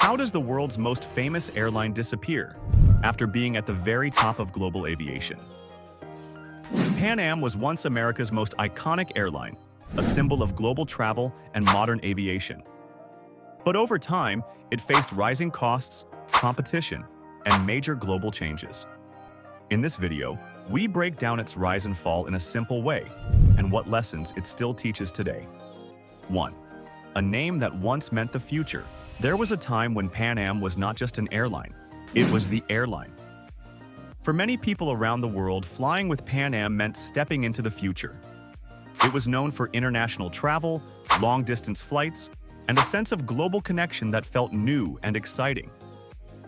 How does the world's most famous airline disappear after being at the very top of global aviation? Pan Am was once America's most iconic airline, a symbol of global travel and modern aviation. But over time, it faced rising costs, competition, and major global changes. In this video, we break down its rise and fall in a simple way, and what lessons it still teaches today. 1. A name that once meant the future. There was a time when Pan Am was not just an airline, it was the airline. For many people around the world, flying with Pan Am meant stepping into the future. It was known for international travel, long-distance flights, and a sense of global connection that felt new and exciting.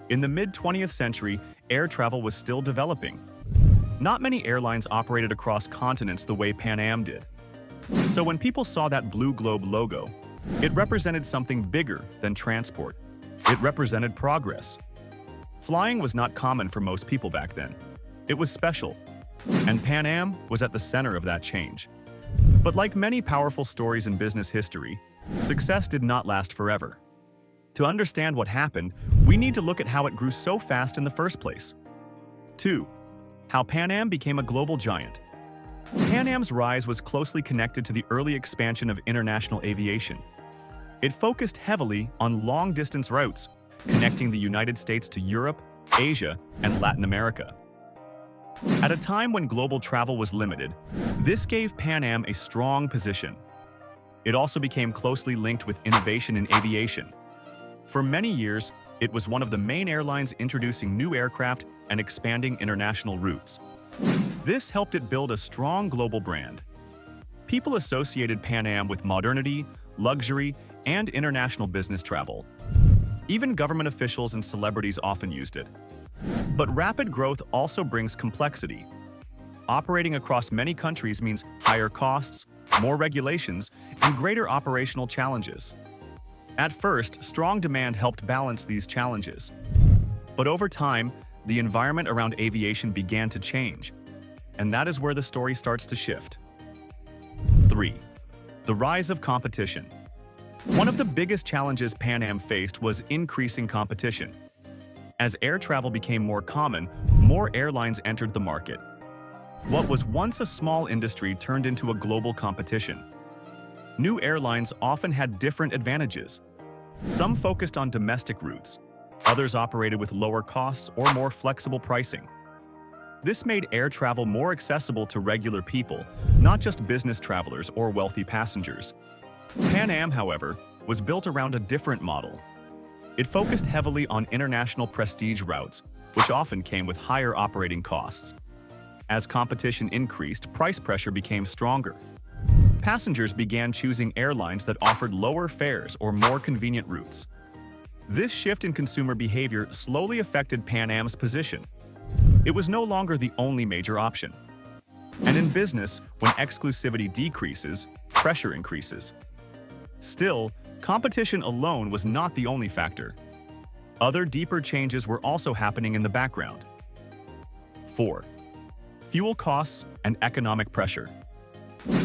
In the mid-20th century, air travel was still developing. Not many airlines operated across continents the way Pan Am did. So when people saw that blue globe logo, it represented something bigger than transport. It represented progress. Flying was not common for most people back then. It was special, and Pan Am was at the center of that change. But like many powerful stories in business history, success did not last forever. To understand what happened, we need to look at how it grew so fast in the first place. 2. How Pan Am became a global giant. Pan Am's rise was closely connected to the early expansion of international aviation. It focused heavily on long-distance routes, connecting the United States to Europe, Asia, and Latin America. At a time when global travel was limited, this gave Pan Am a strong position. It also became closely linked with innovation in aviation. For many years, it was one of the main airlines introducing new aircraft and expanding international routes. This helped it build a strong global brand. People associated Pan Am with modernity, luxury, and international business travel. Even government officials and celebrities often used it. But rapid growth also brings complexity. Operating across many countries means higher costs, more regulations, and greater operational challenges. At first, strong demand helped balance these challenges. But over time, the environment around aviation began to change, and that is where the story starts to shift. 3. The rise of competition. One of the biggest challenges Pan Am faced was increasing competition. As air travel became more common, more airlines entered the market. What was once a small industry turned into a global competition. New airlines often had different advantages. Some focused on domestic routes, others operated with lower costs or more flexible pricing. This made air travel more accessible to regular people, not just business travelers or wealthy passengers. Pan Am, however, was built around a different model. It focused heavily on international prestige routes, which often came with higher operating costs. As competition increased, price pressure became stronger. Passengers began choosing airlines that offered lower fares or more convenient routes. This shift in consumer behavior slowly affected Pan Am's position. It was no longer the only major option. And in business, when exclusivity decreases, pressure increases. Still, competition alone was not the only factor. Other deeper changes were also happening in the background. 4. Fuel costs and economic pressure.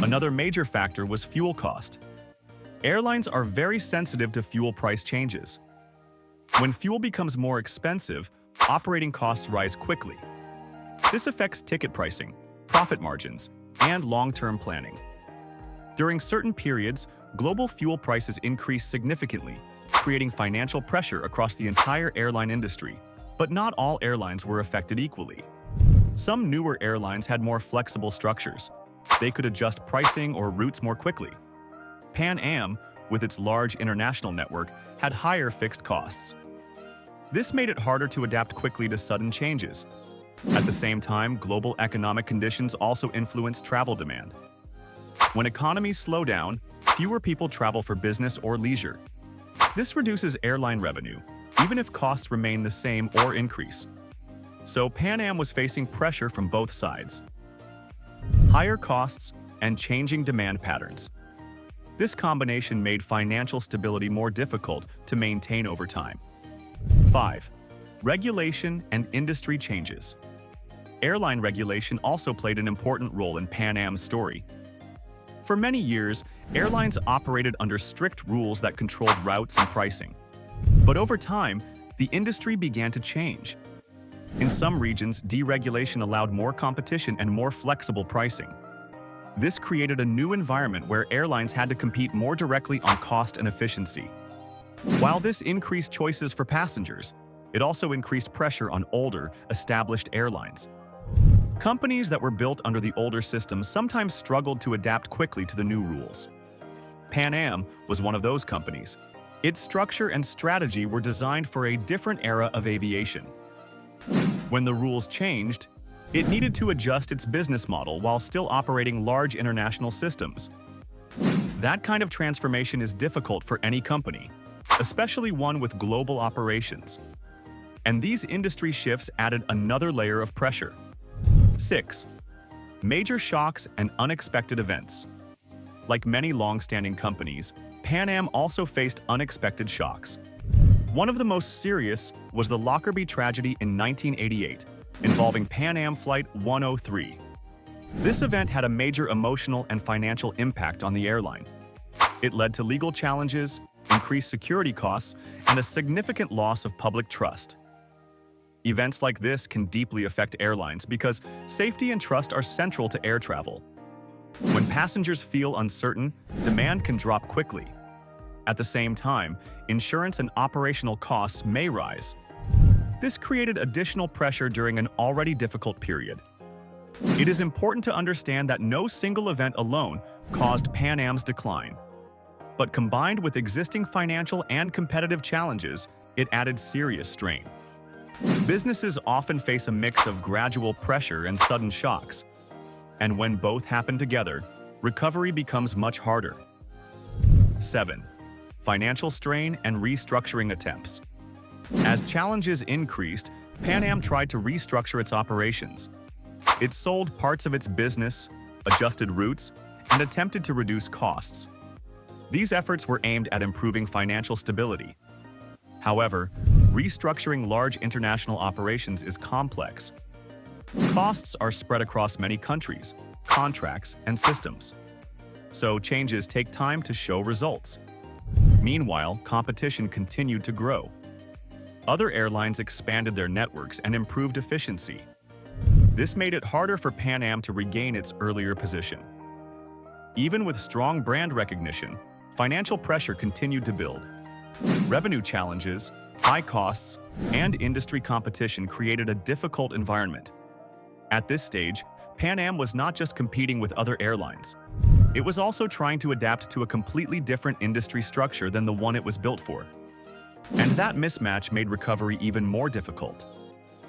Another major factor was fuel cost. Airlines are very sensitive to fuel price changes. When fuel becomes more expensive, operating costs rise quickly. This affects ticket pricing, profit margins, and long-term planning. During certain periods, global fuel prices increased significantly, creating financial pressure across the entire airline industry. But not all airlines were affected equally. Some newer airlines had more flexible structures. They could adjust pricing or routes more quickly. Pan Am, with its large international network, had higher fixed costs. This made it harder to adapt quickly to sudden changes. At the same time, global economic conditions also influenced travel demand. When economies slow down, fewer people travel for business or leisure. This reduces airline revenue, even if costs remain the same or increase. So Pan Am was facing pressure from both sides. Higher costs and changing demand patterns. This combination made financial stability more difficult to maintain over time. 5. Regulation and industry changes. Airline regulation also played an important role in Pan Am's story. For many years, airlines operated under strict rules that controlled routes and pricing. But over time, the industry began to change. In some regions, deregulation allowed more competition and more flexible pricing. This created a new environment where airlines had to compete more directly on cost and efficiency. While this increased choices for passengers, it also increased pressure on older, established airlines. Companies that were built under the older system sometimes struggled to adapt quickly to the new rules. Pan Am was one of those companies. Its structure and strategy were designed for a different era of aviation. When the rules changed, it needed to adjust its business model while still operating large international systems. That kind of transformation is difficult for any company, especially one with global operations. And these industry shifts added another layer of pressure. 6. Major shocks and unexpected events. Like many long-standing companies, Pan Am also faced unexpected shocks. One of the most serious was the Lockerbie tragedy in 1988, involving Pan Am Flight 103. This event had a major emotional and financial impact on the airline. It led to legal challenges, increased security costs, and a significant loss of public trust. Events like this can deeply affect airlines because safety and trust are central to air travel. When passengers feel uncertain, demand can drop quickly. At the same time, insurance and operational costs may rise. This created additional pressure during an already difficult period. It is important to understand that no single event alone caused Pan Am's decline. But combined with existing financial and competitive challenges, it added serious strain. Businesses often face a mix of gradual pressure and sudden shocks. And when both happen together, recovery becomes much harder. 7. Financial strain and restructuring attempts. As challenges increased, Pan Am tried to restructure its operations. It sold parts of its business, adjusted routes, and attempted to reduce costs. These efforts were aimed at improving financial stability. However, restructuring large international operations is complex. Costs are spread across many countries, contracts, and systems. So changes take time to show results. Meanwhile, competition continued to grow. Other airlines expanded their networks and improved efficiency. This made it harder for Pan Am to regain its earlier position. Even with strong brand recognition, financial pressure continued to build. Revenue challenges, high costs, and industry competition created a difficult environment. At this stage, Pan Am was not just competing with other airlines. It was also trying to adapt to a completely different industry structure than the one it was built for. And that mismatch made recovery even more difficult.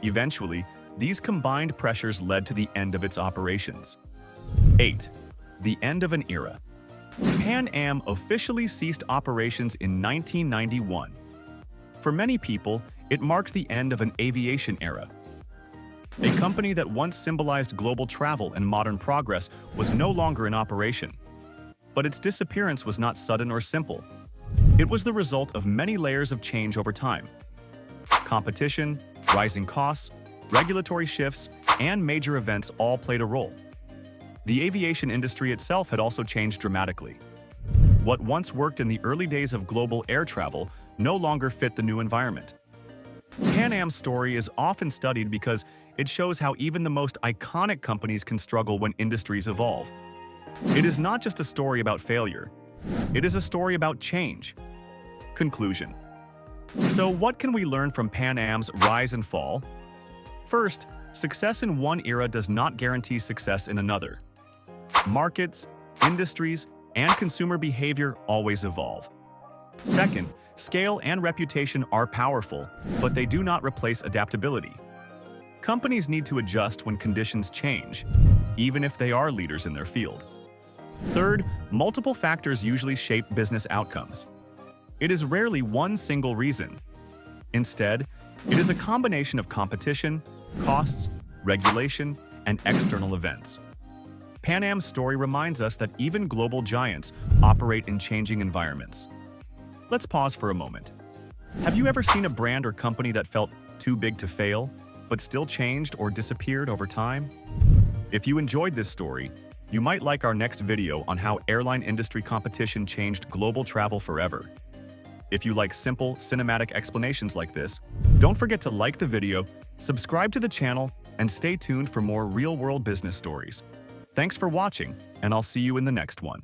Eventually, these combined pressures led to the end of its operations. 8. The end of an era. Pan Am officially ceased operations in 1991. For many people, it marked the end of an aviation era. A company that once symbolized global travel and modern progress was no longer in operation. But its disappearance was not sudden or simple. It was the result of many layers of change over time. Competition, rising costs, regulatory shifts, and major events all played a role. The aviation industry itself had also changed dramatically. What once worked in the early days of global air travel no longer fit the new environment. Pan Am's story is often studied because it shows how even the most iconic companies can struggle when industries evolve. It is not just a story about failure. It is a story about change. Conclusion. So what can we learn from Pan Am's rise and fall? First, success in one era does not guarantee success in another. Markets, industries, and consumer behavior always evolve. Second, scale and reputation are powerful, but they do not replace adaptability. Companies need to adjust when conditions change, even if they are leaders in their field. Third, multiple factors usually shape business outcomes. It is rarely one single reason. Instead, it is a combination of competition, costs, regulation, and external events. Pan Am's story reminds us that even global giants operate in changing environments. Let's pause for a moment. Have you ever seen a brand or company that felt too big to fail, but still changed or disappeared over time? If you enjoyed this story, you might like our next video on how airline industry competition changed global travel forever. If you like simple, cinematic explanations like this, don't forget to like the video, subscribe to the channel, and stay tuned for more real-world business stories. Thanks for watching, and I'll see you in the next one.